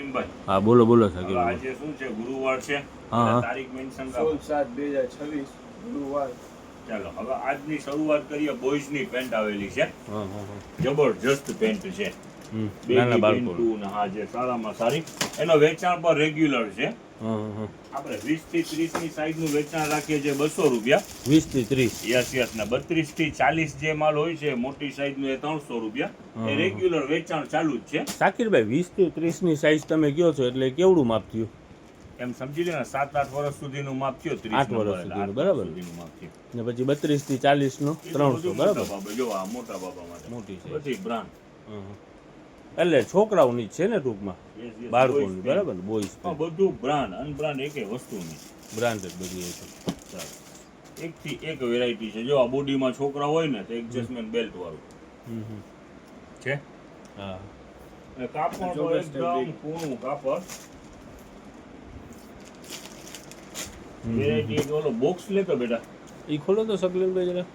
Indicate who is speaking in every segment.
Speaker 1: સલીમભાઈ
Speaker 2: હા બોલો બોલો સાકીર ભાઈ.
Speaker 1: આજે શું છે ગુરુવાર છે
Speaker 2: હા, હા.
Speaker 1: તારીખ મેન્શન
Speaker 3: 16/7/2026 ગુરુવાર.
Speaker 1: ચાલો હવે આજની શરૂઆત કરીએ બોયઝની પેન્ટ આવેલી છે
Speaker 2: હા હા હા.
Speaker 1: જબરજસ્ત પેન્ટ છે
Speaker 2: નાના
Speaker 1: બેગી
Speaker 2: બાળકો.
Speaker 1: પેન્ટુ ને હા જે સારામાં સારી એનો વેચાણ પણ રેગ્યુલર છે
Speaker 2: હા હા.
Speaker 1: આપણે 20 થી 30 ની સાઈઝ નું વેચાણ રાખીએ છીએ 200 રૂપિયા
Speaker 2: 20 થી 30.
Speaker 1: યસ ને 32 થી 40 જે માલ હોય છે મોટી સાઈઝ નું એ 300 રૂપિયા એ રેગ્યુલર વેચાણ ચાલુ જ છે
Speaker 2: સાકીરભાઈ 20 થી 30 ની સાઈઝ તમે કયો છો એટલે કેવડું માપ થયું?
Speaker 1: એમ સમજી લે ને 7-8 વર્ષ સુધીનું માપ થયો 30
Speaker 2: 8 વર્ષ
Speaker 1: નંબર
Speaker 2: સુધીનું, બરાબર.
Speaker 1: સુધીનું માપ થયું
Speaker 2: ને પછી 32 થી 40 નો
Speaker 1: એ તો
Speaker 2: 300,
Speaker 1: બધું
Speaker 2: બરાબર.
Speaker 1: મોટા બાબા જો આ મોટા બાબા માટે
Speaker 2: મોટી size.
Speaker 1: બધી બ્રાન્ડ
Speaker 2: એટલે છોકરાઓની જ છે ને ટૂંકમાં, બાળકોની, બરાબર ને, બોયઝ
Speaker 1: બધું બ્રાન્ડ અનબ્રાન્ડ એકે વસ્તુ નહીં
Speaker 2: બ્રાન્ડેડ બધી છે.
Speaker 1: ચાલો એક થી એક વેરાયટી છે જો આ બોડીમાં છોકરા હોય ને તો એડજસ્ટમેન્ટ બેલ્ટ વાળું છે
Speaker 2: હા.
Speaker 1: અને કાપડ તો એકદમ કૂણું કાપડ વેરાયટી એક ઓલો બોક્સ લેતો બેટા
Speaker 2: એ ખોલો તો સકલીનભાઈ જરા.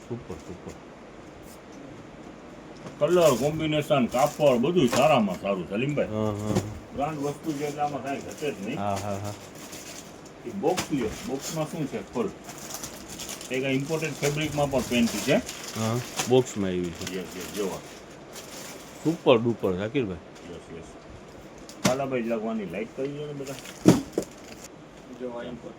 Speaker 2: Super super.
Speaker 1: કલર કોમ્બિનેશન કાપડ બધું સારામાં સારું સલીમભાઈ
Speaker 2: હા હા
Speaker 1: બ્રાન્ડ વસ્તુ છે એટલે આમાં કાંઈ ઘટે જ નહીં
Speaker 2: હા હા હા.
Speaker 1: એ બોક્સ લ્યો બોક્સમાં શું છે ખોલ એક ઇમ્પોર્ટેડ ફેબ્રિકમાં પણ પેન્ટ છે
Speaker 2: હા બોક્સમાં આવી છે.
Speaker 1: યસ જોવા
Speaker 2: super duper સાકીરભાઈ.
Speaker 1: Yes Kalabhai લગવાની like કરી દો ને બેટા
Speaker 3: જો આ import.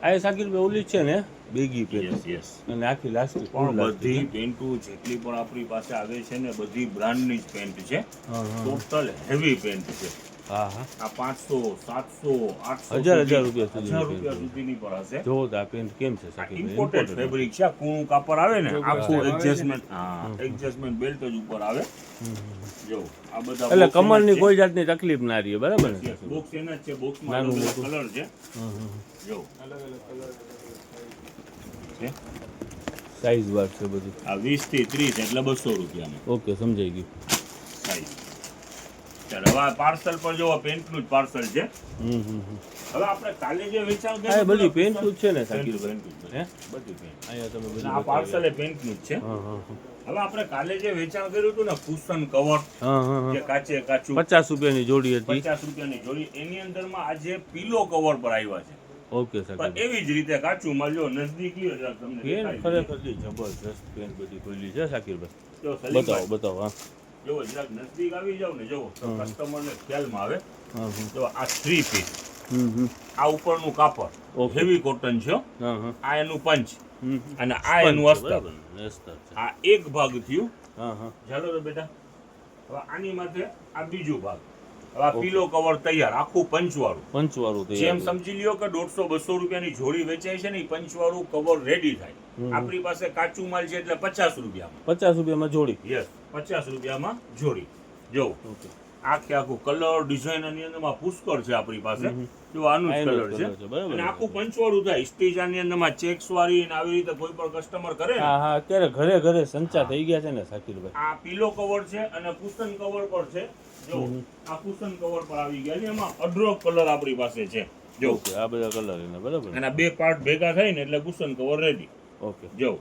Speaker 2: આ સાકીરભાઈ ઓલી છે ને બેગી પેન્ટ
Speaker 1: યસ
Speaker 2: અને આખી લાસ્ટિક
Speaker 1: પણ બધી પેન્ટુ જેટલી પણ આપણી પાસે આવે છે ને બધી બ્રાન્ડની જ પેન્ટ છે
Speaker 2: હા હા
Speaker 1: ટોટલ હેવી પેન્ટ છે
Speaker 2: હા હા.
Speaker 1: આ 500 700 800
Speaker 2: હજાર રૂપિયા સુધીની
Speaker 1: હજાર રૂપિયા
Speaker 2: પેન્ટ.
Speaker 1: સુધીની પણ હશે
Speaker 2: જો તો આ પેન્ટ કેમ છે સાકીરભાઈ?
Speaker 1: Imported
Speaker 2: Imported.
Speaker 1: ફેબ્રિક છે આ કૂણું કાપડ આવે ને આખું
Speaker 3: આવે છે ને.
Speaker 1: એડજસ્ટમેન્ટ હા એડજસ્ટમેન્ટ બેલ્ટ જ ઉપર આવે જો આ બધા
Speaker 2: એટલે કમરની કોઈ જાતની તકલીફ ના રહી, બરાબર ને?
Speaker 1: બોક્સ એના જ છે બોક્સમાં
Speaker 2: નાનું
Speaker 1: અલગ
Speaker 2: મોટું.
Speaker 1: કલર છે
Speaker 2: હા હા.
Speaker 1: જો
Speaker 3: અલગ અલગ કલર
Speaker 1: છે
Speaker 2: સાઈઝ વાર છે બધી.
Speaker 1: આ 20 થી 30 એટલે 200 રૂપિયામાં
Speaker 2: ઓકે, સમજાઈ ગયું.
Speaker 1: સાઈઝ ચાલો હવે આ પાર્સલ પર જો પેન્ટનું જ પાર્સલ છે હવે આપણે કાલે જે વેચાણ
Speaker 2: હા, એ બધી પેન્ટનું જ છે ને
Speaker 1: પેન્ટનું
Speaker 2: સાકીરભાઈ?
Speaker 1: જ
Speaker 2: હે?
Speaker 1: બધી પેન્ટ
Speaker 2: અહીંયા તમે બધી
Speaker 1: આ પાર્સલ એ પેન્ટનું જ છે
Speaker 2: હા હા હા.
Speaker 1: હવે આપણે કાલે જે વેચાણ કર્યું હતું ને કુશન કવર
Speaker 2: હા હા હા.
Speaker 1: જે કાચે કાચું
Speaker 2: 50 રૂપિયાની જોડી હતી.
Speaker 1: 50 રૂપિયાની જોડી એની અંદરમાં આજે પીલો કવર પર આવ્યા છે
Speaker 2: ઓકે
Speaker 1: પણ
Speaker 2: સાકીરભાઈ.
Speaker 1: એવી જ રીતે કાચું માં જો નજદીક લ્યો જરા તમને
Speaker 2: પેન
Speaker 1: દેખાડી
Speaker 2: ખરેખર જે જબરજસ્ત પેન બધી ખોલી છે સાકીરભાઈ.
Speaker 1: દઈએ. જો
Speaker 2: બતાવો
Speaker 1: સલીમભાઈ,
Speaker 2: બતાવો. હા
Speaker 1: જો જરાક નજદીક આવી જાવ ને જો તો
Speaker 2: હા.
Speaker 1: કસ્ટમરને ખ્યાલમાં આવે
Speaker 2: હા હા.
Speaker 1: જો આ 3 પીસ
Speaker 2: હમ.
Speaker 1: આ ઉપરનું કાપડ
Speaker 2: ઓકે.
Speaker 1: હેવી કોટન છે હો.
Speaker 2: હા હા.
Speaker 1: આ એનું પંચ
Speaker 2: હમ.
Speaker 1: અને આ એનું અસ્તર
Speaker 2: બરાબર ને? અસ્તર છે.
Speaker 1: આ એક ભાગ થયું
Speaker 2: હા હા.
Speaker 1: ચાલો તો બેટા હવે આની માથે આ બીજું ભાગ હવે આ પીલો કવર તૈયાર આખું પંચવાળું
Speaker 2: પંચવાળું
Speaker 1: જેમ
Speaker 2: તૈયાર.
Speaker 1: સમજી લ્યો કે 150-200 રૂપિયાની જોડી વેચાય છે ને એ પંચવાળું કવર રેડી થાય આપણી પાસે કાચું માલ છે એટલે 50 રૂપિયામાં
Speaker 2: 50 રૂપિયામાં જોડી.
Speaker 1: યસ 50 રૂપિયામાં જોડી જો
Speaker 2: ઓકે.
Speaker 1: આખે આખું કલર ડિઝાઇન ની અંદરમાં પુષ્કળ છે આપણી પાસે જો આનું જ
Speaker 2: આનો જ
Speaker 1: કલર છે
Speaker 2: colour છે, બરાબર
Speaker 1: અને
Speaker 2: ને?
Speaker 1: આખું પંચવાળું થાય સ્ટીચ આની અંદરમાં ચેક્સ વાળી ને આવી રીતે કોઈ પણ કસ્ટમર કરે ને
Speaker 2: હા હા. અત્યારે ઘરે ઘરે સંચા થઈ ગયા છે ને સાકીરભાઈ.
Speaker 1: આ પીલો કવર છે અને કુશન કવર પર છે જો આ કુશન કવર પર આવી ગયા છે એમાં અઢળક કલર આપણી પાસે છે જો
Speaker 2: ઓકે, આ બધા કલર એના, બરાબર ને?
Speaker 1: અને આ બે પાર્ટ ભેગા થાય ને એટલે કુશન કવર રેડી
Speaker 2: ઓકે.
Speaker 1: જો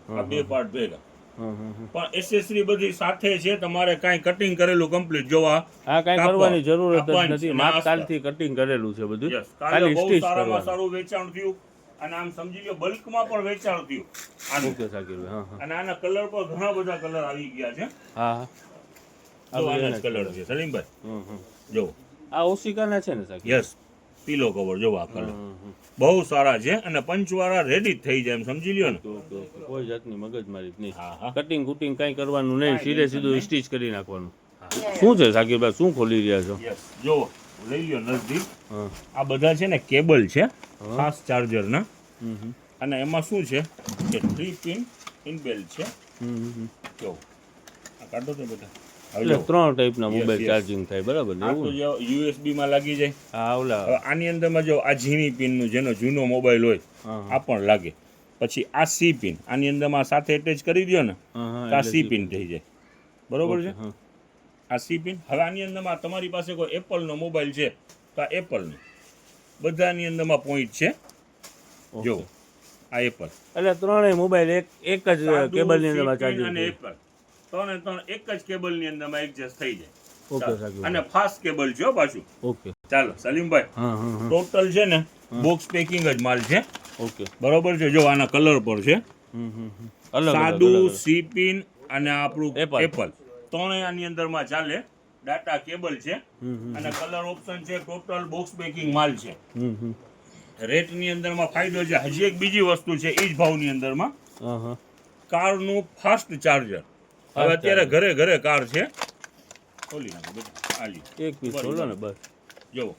Speaker 1: આ બે પાર્ટ ભેગા
Speaker 2: હા હા હા.
Speaker 1: પણ એસેસરી બધી સાથે છે તમારે કાંઈ કટિંગ કરેલું કમ્પ્લીટ જો આ
Speaker 2: આ કાંઈ
Speaker 1: કાપડ,
Speaker 2: કરવાની જરૂરત
Speaker 1: આ
Speaker 2: જ
Speaker 1: પંચ
Speaker 2: નથી.
Speaker 1: અને
Speaker 2: માપ
Speaker 1: આ
Speaker 2: તાલથી કટિંગ કરેલું છે બધું.
Speaker 1: યસ કાલે
Speaker 2: ખાલી
Speaker 1: બહુ
Speaker 2: સ્ટીચ
Speaker 1: સારામાં
Speaker 2: કરવાનું.
Speaker 1: સારું વેચાણ થયું અને આમ સમજી લો બલ્કમાં પણ વેચાણ થયું આનું
Speaker 2: ઓકે સાકીરભાઈ. હા હા.
Speaker 1: અને આના કલર પર ઘણા બધા કલર આવી ગયા છે
Speaker 2: હા હા. આ
Speaker 1: જો
Speaker 2: બધા
Speaker 1: આના
Speaker 2: એના
Speaker 1: જ કલર છે સલીમભાઈ
Speaker 2: હમ હમ.
Speaker 1: જો
Speaker 2: આ ઓશિકાના છે ને સાકીર?
Speaker 1: યસ પીલો કવર જો આ કલર
Speaker 2: હમ હમ.
Speaker 1: બહુ સારા છે અને પંચવાળા રેડી જ થઈ જાય એમ સમજી લ્યો ને
Speaker 2: ઓકે ઓકે. કોઈ જાતની મગજમારી જ નહીં.
Speaker 1: હા હા
Speaker 2: કટિંગ કુટિંગ કાંઈ કરવાનું નહીં.
Speaker 1: કાંઈ
Speaker 2: સીધે
Speaker 1: tension
Speaker 2: સીધું
Speaker 1: નહીં.
Speaker 2: સ્ટીચ કરી નાખવાનું. શું છે સાકીરભાઈ? શું ખોલી રહ્યા છો?
Speaker 1: યસ જો લઈ લ્યો નજદીક
Speaker 2: હા
Speaker 1: આ બધા છે ને કેબલ છે ખાસ ચાર્જરના
Speaker 2: હમ હમ.
Speaker 1: અને એમાં શું છે કે 3 પિન ઇનબિલ્ટ છે
Speaker 2: હમ હમ.
Speaker 1: જો આ કાઢો તો બેટા હવે
Speaker 2: એટલે
Speaker 1: જો
Speaker 2: 3 ટાઈપના મોબાઈલ
Speaker 1: yes.
Speaker 2: ચાર્જિંગ થાય, બરાબર ને?
Speaker 1: આ તો
Speaker 2: એવું ને?
Speaker 1: જો યુએસબી માં લાગી જાય
Speaker 2: હા ઓલા.
Speaker 1: હવે આની અંદરમાં જો આ ઝીણી પિનનું જેનો જૂનો મોબાઈલ હોય
Speaker 2: હા
Speaker 1: આ પણ લાગે પછી આ સી પિન આની અંદરમાં સાથે એટેચ કરી દો ને
Speaker 2: હા હા.
Speaker 1: તો આ
Speaker 2: એટલે
Speaker 1: સી પિન થઈ જાય બરોબર છે
Speaker 2: હા.
Speaker 1: આ સી પિન હવે આની અંદરમાં તમારી પાસે કોઈ એપલનો મોબાઈલ છે તો આ એપલનો બધાની અંદરમાં પોઈન્ટ છે જો
Speaker 2: ઓકે.
Speaker 1: આ એપલ
Speaker 2: એટલે ત્રણેય મોબાઈલ એક જ
Speaker 1: સાદું,
Speaker 2: કેબલની અંદરમાં
Speaker 1: C pin
Speaker 2: ચાર્જિંગ
Speaker 1: અને
Speaker 2: થાય.
Speaker 1: એપલ ત્રણે ત્રણ એક જ કેબલની અંદરમાં એડજસ્ટ થઈ જાય
Speaker 2: ઓકે
Speaker 1: ચાલો.
Speaker 2: સાકીર
Speaker 1: અને ફાસ્ટ કેબલ છે હો પાછું.
Speaker 2: ઓકે
Speaker 1: ચાલો સલીમભાઈ,
Speaker 2: હા હા હા
Speaker 1: ટોટલ છે ને બોક્સ પેકિંગ જ માલ છે,
Speaker 2: ઓકે
Speaker 1: બરોબર છે. જો આના કલર પર છે,
Speaker 2: અલગ
Speaker 1: સાદું, સી પિન અને આપણું
Speaker 2: Apple.
Speaker 1: એપલ, ત્રણેય આની અંદરમાં ચાલે. ડાટા કેબલ છે અને કલર ઓપ્શન છે. ટોટલ બોક્સ પેકિંગ માલ છે. રેટની અંદરમાં ફાયદો છે. હજી એક બીજી વસ્તુ છે એ જ ભાવની અંદરમાં,
Speaker 2: હા હા
Speaker 1: કારનું ફાસ્ટ ચાર્જર. હવે અત્યારે ઘરે ઘરે કાર છે. ખોલી નાખો બધું, આલી
Speaker 2: એક પીસ ખોલો ને બસ.
Speaker 1: જુઓ,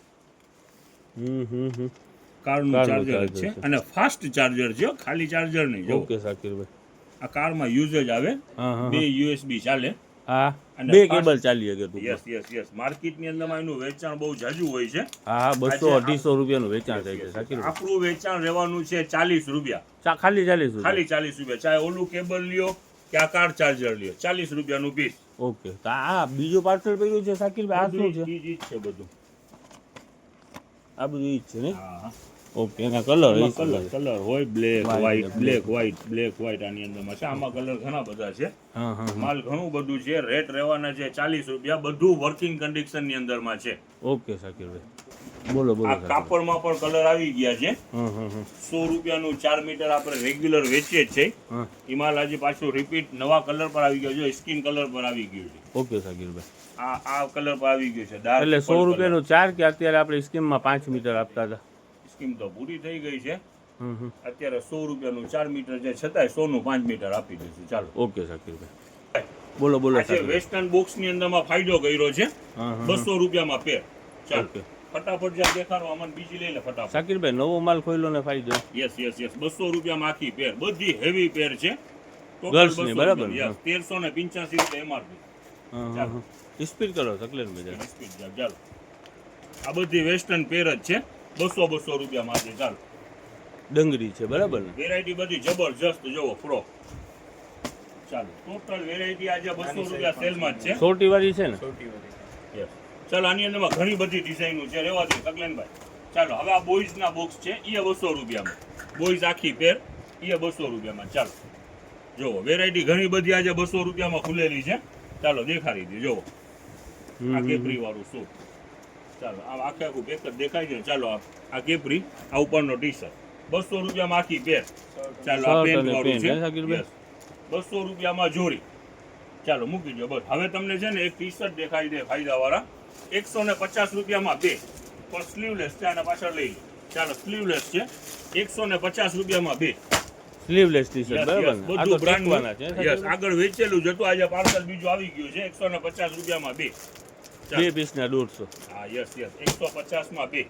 Speaker 2: કારનું
Speaker 1: કારનું ચાર્જર જ
Speaker 2: charger
Speaker 1: છે
Speaker 2: છે.
Speaker 1: અને ફાસ્ટ ચાર્જર છે હો, ખાલી ચાર્જર નહીં. જો
Speaker 2: ઓકે સાકીરભાઈ.
Speaker 1: આ કારમાં યુઝ જ આવે,
Speaker 2: હા હા
Speaker 1: બે યુએસબી ચાલે.
Speaker 2: હા
Speaker 1: અને
Speaker 2: બે
Speaker 1: fast-
Speaker 2: કેબલ ચાલી શકે ટૂંકમાં.
Speaker 1: Yes yes yes. માર્કેટની અંદરમાં એનું વેચાણ બહુ જાજુ હોય છે.
Speaker 2: હા હા 200-250 રૂપિયાનું વેચાણ થાય છે સાકીરભાઈ.
Speaker 1: આપણું વેચાણ રહેવાનું છે 40 રૂપિયા,
Speaker 2: ખાલી 40 રૂપિયા.
Speaker 1: ખાલી 40 રૂપિયા. ચાહે ઓલું કેબલ લ્યો કે આ કાર ચાર્જર લ્યો, 40 રૂપિયાનું પીસ.
Speaker 2: ઓકે તો આ બીજું પાર્સલ કર્યું છે સાકીરભાઈ, આ શું છે?
Speaker 1: ઈ જ છે બધું.
Speaker 2: આ બધું ઈ જ છે ને?
Speaker 1: હા,
Speaker 2: ઓકે એના કલર
Speaker 1: એમાં કલર હોય બ્લેક
Speaker 2: White
Speaker 1: વ્હાઈટ,
Speaker 2: ને
Speaker 1: બ્લેક વ્હાઈટ, બ્લેક વ્હાઈટ આની અંદરમાં છે. આમાં કલર ઘણા બધા છે.
Speaker 2: હા હા
Speaker 1: માલ ઘણું બધું છે. રેટ રહેવાના છે 40 રૂપિયા. બધું વર્કિંગ કન્ડિશનની અંદરમાં છે.
Speaker 2: ઓકે સાકીરભાઈ. બોલો બોલો
Speaker 1: આ
Speaker 2: સાકીરભાઈ.
Speaker 1: કાપડમાં પણ કલર આવી ગયા છે.
Speaker 2: હા હા હા
Speaker 1: 100 રૂપિયાનું 4 મીટર આપણે રેગ્યુલર વેચીએ જ છે.
Speaker 2: હા
Speaker 1: હિમાલ આજે પાછું રિપીટ નવા કલર પર આવી ગયો છે. સ્કિન કલર પર આવી ગયું છે.
Speaker 2: ઓકે સાકીરભાઈ.
Speaker 1: આ કલર પર આવી ગયું છે. ડાર્ક
Speaker 2: એટલે 100 રૂપિયાનું 4 કે અત્યારે આપણે સ્કીમમાં 5 મીટર આપતા હતા?
Speaker 1: સ્કીમ તો પૂરી થઈ ગઈ છે.
Speaker 2: હમ
Speaker 1: અત્યારે 100 રૂપિયાનું 4 મીટર છે, છતાંય 100 નું 5 મીટર આપી દઈશું. ચાલો,
Speaker 2: ઓકે સાકીરભાઈ. બોલો બોલો
Speaker 1: આજે
Speaker 2: સાકીરભાઈ.
Speaker 1: વેસ્ટર્ન બોક્સની અંદરમાં ફાયદો કર્યો છે.
Speaker 2: હા હા
Speaker 1: 200 રૂપિયામાં પેર. ચાલો
Speaker 2: ઓકે
Speaker 1: ફટાફટ જ્યાં દેખાડો અમને બીજી લઈ લે ફટાફટ.
Speaker 2: સાકીરભાઈ નવો માલ ખોલ્યો ને ફાયદો.
Speaker 1: Yes yes yes. 200 રૂપિયામાં આખી પેર, બધી હેવી પેર છે.
Speaker 2: Girls ની, બરાબર ને?
Speaker 1: યસ. 1385 રૂપિયા એમઆરપી.
Speaker 2: હા હા હા સ્પીડ કરો સકલેનભાઈ.
Speaker 1: ચાલો, આ બધી વેસ્ટર્ન પેર જ છે. 200 રૂપિયામાં છે. ચાલો,
Speaker 2: ડંગરી છે બરાબર ને?
Speaker 1: વેરાયટી બધી જબરજસ્ત. જોવો ફ્રોક. ચાલો, ટોટલ વેરાયટી આજે 200 રૂપિયા સેલમાં જ છે.
Speaker 2: સોટી વાળી છે ને?
Speaker 3: સૌથી વધુ
Speaker 1: Yes. ચાલો, આની અંદરમાં ઘણી બધી ડિઝાઇનો છે. રહેવા દે કકલેનભાઈ. ચાલો, હવે આ બોયઝના બોક્સ છે, એ 200 રૂપિયામાં. બોયઝ આખી પેર, એ 200 રૂપિયામાં. ચાલો, જોવો વેરાયટી ઘણી બધી આજે 200 રૂપિયામાં ખુલેલી છે. ચાલો દેખાડી દે. જોવો આ કેપરી વાળું સૂટ. ચાલો, આમ આખે આખું પેક જ દેખાય છે ને. ચાલો, આ કેપરી, આ ઉપરનો ટી શર્ટ 200 રૂપિયામાં આખી પેર. ચાલો, આ
Speaker 2: શર્ટ
Speaker 1: પેન્ટ
Speaker 2: અને
Speaker 1: વાળું
Speaker 2: પેન્ટ,
Speaker 1: છે.
Speaker 2: હે સાકીરભાઈ?
Speaker 1: Yes. 200 રૂપિયામાં જોડી. ચાલો મૂકી દો બસ. હવે તમને છે ને એક ટી શર્ટ દેખાઈ દે ફાયદાવાળા, 150 રૂપિયામાં બે, પણ સ્લીવલેસ છે. આના પાછળ લઈ લો. ચાલો, સ્લીવલેસ છે, 150 રૂપિયામાં બે.
Speaker 2: સ્લીવલેસ ટી શર્ટ
Speaker 1: Yes,
Speaker 2: બરાબર
Speaker 1: yes,
Speaker 2: ને? આ તો
Speaker 1: બધું brand
Speaker 2: બ્રાન્ડવાના છે
Speaker 1: નું. Yes,
Speaker 2: સાકીરભાઈ?
Speaker 1: આગળ વેચેલું જ હતું. આજે પાર્સલ બીજું આવી ગયું છે. 150 રૂપિયામાં બે. ચાલો.
Speaker 2: બે પીસના 150.
Speaker 1: હા યસ યસ. 150માં બે.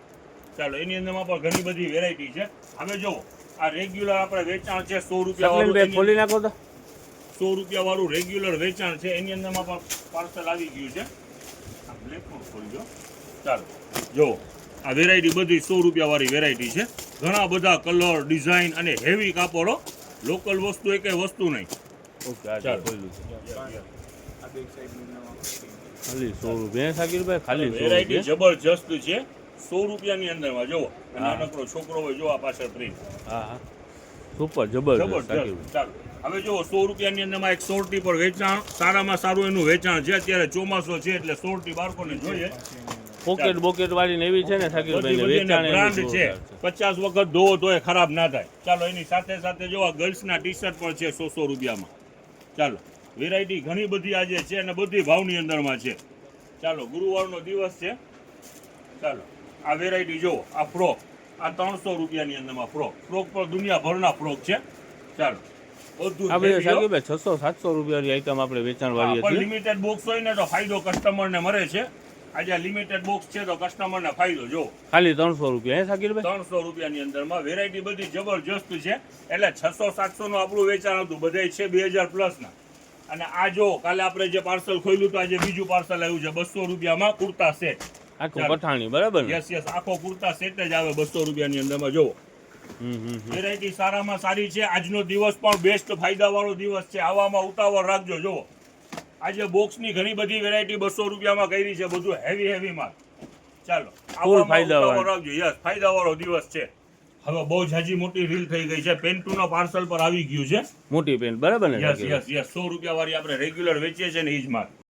Speaker 1: ચાલો, એની અંદરમાં પણ ઘણી બધી વેરાયટી છે. હવે જો આ રેગ્યુલર આપણે વેચાણ છે 100 રૂપિયા
Speaker 2: સકલેનભાઈ
Speaker 1: વાળું.
Speaker 2: ખોલી નાખો તો.
Speaker 1: 100 રૂપિયા વાળું રેગ્યુલર વેચાણ છે. એની અંદરમાં પણ પાર્સલ આવી ગયું છે. આ બ્લેક પણ ખોલજો. ચાલો, જો આ વેરાયટી બધી 100 રૂપિયા વાળી વેરાયટી છે. ઘણા બધા કલર, ડિઝાઇન અને હેવી કાપડો. લોકલ વસ્તુ એ કઈ વસ્તુ નહીં.
Speaker 2: ઓકે આ
Speaker 1: ચાલો.
Speaker 2: ખોલ્યું છે.
Speaker 3: આ બે સાઈડનું નવા
Speaker 2: ખાલી 100 રૂપિયા સાકીરભાઈ, ખાલી 100
Speaker 1: વેરાયટી
Speaker 2: રૂપિયા.
Speaker 1: જબરજસ્ત છે. 100 રૂપિયાની અંદરમાં જોવો. નાનકડો છોકરો હોય, જો આ પાછળ પ્રિન્ટ.
Speaker 2: હા હા સુપર જબરદસ્ત
Speaker 1: જબરજસ્ત.
Speaker 2: સાકીરભાઈ.
Speaker 1: ચાલો, હવે જો 100 રૂપિયાની અંદરમાં એક સોરટી પર વેચાણ, સારામાં સારું એનું વેચાણ છે. અત્યારે ચોમાસો છે એટલે સોરટી બાળકોને જોઈએ.
Speaker 2: પોકેટ બોકેટ વાળી ને એવી છે ને સાકીરભાઈ ને વેચાણ એનું
Speaker 1: બ્રાન્ડ છે.
Speaker 2: જોરદાર
Speaker 1: 50 વખત ધોવો તો એ ખરાબ ના થાય. ચાલો, એની સાથે સાથે જો આ ગર્લ્સના ટી શર્ટ પણ છે 100 રૂપિયામાં. ચાલો, વેરાયટી ઘણી બધી આજે છે અને બધી ભાવની અંદરમાં છે. ચાલો, ગુરુવારનો દિવસ છે. ચાલો, આ વેરાયટી જુઓ. આ ફ્રોક, આ 300 રૂપિયાની અંદરમાં ફ્રોક. ફ્રોક પર દુનિયાભરના ફ્રોક છે. ચાલો, બધું
Speaker 2: આ બધા
Speaker 1: heavy હો.
Speaker 2: સાકીરભાઈ 600-700 રૂપિયાની આઈટમ આપણે વેચાણ વાળી
Speaker 1: પણ
Speaker 2: હતી.
Speaker 1: લિમિટેડ બોક્સ હોય ને તો ફાયદો કસ્ટમરને મળે છે. આજે લિમિટેડ બોક્સ છે તો કસ્ટમરને ફાયદો જો
Speaker 2: ખાલી 300 રૂપિયા હે સાકીરભાઈ?
Speaker 1: 300 રૂપિયાની અંદરમાં વેરાયટી બધી જબરજસ્ત છે. એટલે 600-700 નું આપણું વેચાણ હતું, બધાય છે 2000 પ્લસ ના. અને આ જો કાલે આપણે જે પાર્સલ ખોલ્યું તો આજે બીજું પાર્સલ આવ્યું છે 200 રૂપિયામાં કુર્તા સેટ.
Speaker 2: આખું
Speaker 1: ચાલો.
Speaker 2: પઠાણી બરાબર ને?
Speaker 1: Yes yes. આખો કુર્તા સેટ જ આવે 200 રૂપિયાની અંદરમાં. જો વેરાયટી સારામાં સારી છે. આજનો દિવસ પણ બેસ્ટ ફાયદાવાળો દિવસ છે. આવામાં ઉતાવળ રાખજો. જો આજે બોક્સની ઘણી બધી વેરાયટી 200 રૂપિયામાં કરી છે. બધું હેવી માલ. ચાલો, આવામાં
Speaker 2: ફાયદાવાળો.
Speaker 1: ઉતાવળ રાખજો. યસ, ફાયદાવાળો દિવસ છે. હવે બહુ જાજી મોટી રીલ થઈ ગઈ છે. પેન્ટુનો પાર્સલ પર આવી ગયું છે.
Speaker 2: મોટી પેન્ટ બરાબર ને
Speaker 1: યસ
Speaker 2: સાકીરભાઈ?
Speaker 1: Yes yes. 100 રૂપિયા વાળી આપણે રેગ્યુલર વેચીએ છીએ ને એ જ માલ.